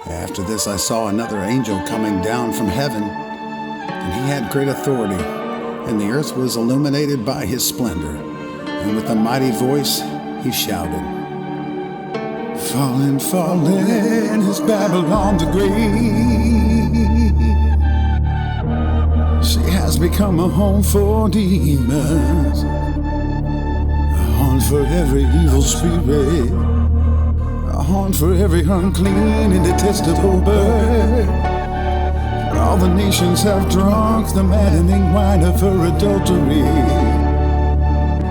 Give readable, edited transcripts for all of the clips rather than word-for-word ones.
After this I saw another angel coming down from heaven, and he had great authority, and the earth was illuminated by his splendor. And with a mighty voice he shouted, "Fallen, fallen is Babylon the Great. She has become a home for demons, a haunt for every evil spirit, a haunt for every unclean and detestable bird. For all the nations have drunk the maddening wine of her adultery.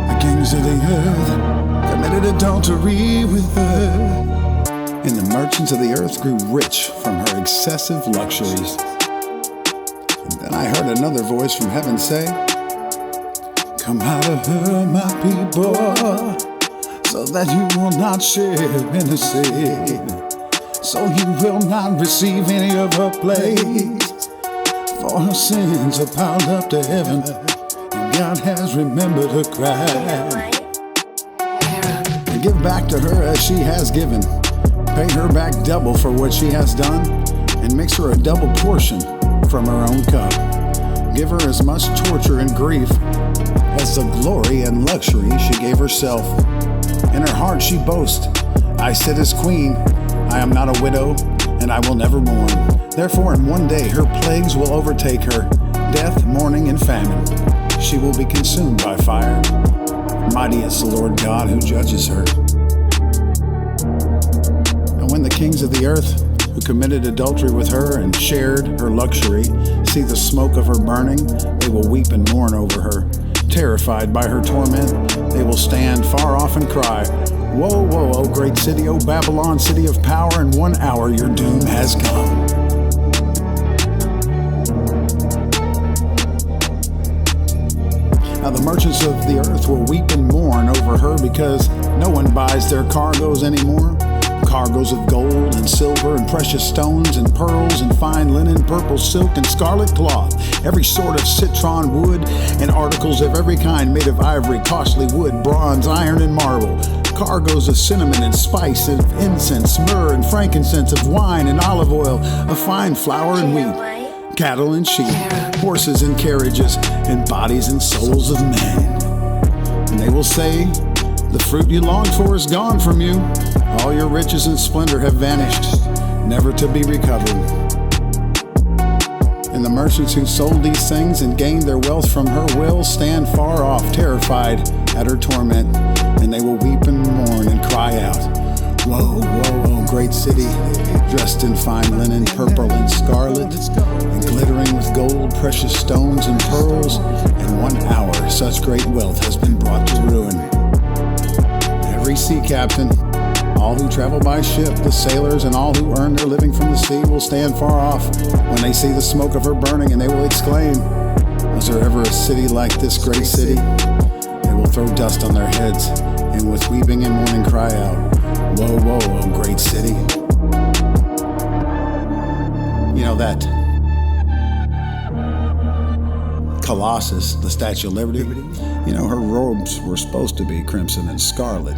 The kings of the earth committed adultery with her, and the merchants of the earth grew rich from her excessive luxuries." And then I heard another voice from heaven say, "Come out of her, my people, so that you will not share in the sin, so you will not receive any of her plagues. For her sins are piled up to heaven, and God has remembered her cry. And give back to her as she has given. Pay her back double for what she has done, and mix her a double portion from her own cup. Give her as much torture and grief as the glory and luxury she gave herself. In her heart she boasts, 'I sit as queen, I am not a widow, and I will never mourn.' Therefore in one day her plagues will overtake her, death, mourning, and famine. She will be consumed by fire. Mighty is the Lord God who judges her." And when the kings of the earth who committed adultery with her and shared her luxury see the smoke of her burning, they will weep and mourn over her. Terrified by her torment, they will stand far off and cry, "Woe, woe, O great city, O Babylon, city of power! In 1 hour your doom has come." Now the merchants of the earth will weep and mourn over her because no one buys their cargoes anymore. Cargoes of gold and silver and precious stones and pearls and fine linen, purple silk and scarlet cloth, every sort of citron wood, and articles of every kind made of ivory, costly wood, bronze, iron, and marble. Cargoes of cinnamon and spice, of incense, myrrh and frankincense, of wine and olive oil, of fine flour and wheat, cattle and sheep, horses and carriages, and bodies and souls of men. And they will say, "The fruit you longed for is gone from you. All your riches and splendor have vanished, never to be recovered." And the merchants who sold these things and gained their wealth from her will stand far off, terrified at her torment, and they will weep and mourn and cry out, "Woe, woe, O great city, dressed in fine linen, purple and scarlet, and glittering with gold, precious stones, and pearls. In 1 hour such great wealth has been brought to ruin." Every sea captain, all who travel by ship, the sailors, and all who earn their living from the sea will stand far off when they see the smoke of her burning, and they will exclaim, "Was there ever a city like this great city?" They will throw dust on their heads, and with weeping and mourning cry out, "Woe, woe, O great city." You know that Colossus, the Statue of Liberty, you know, her robes were supposed to be crimson and scarlet,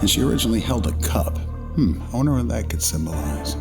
and she originally held a cup. I wonder what that could symbolize.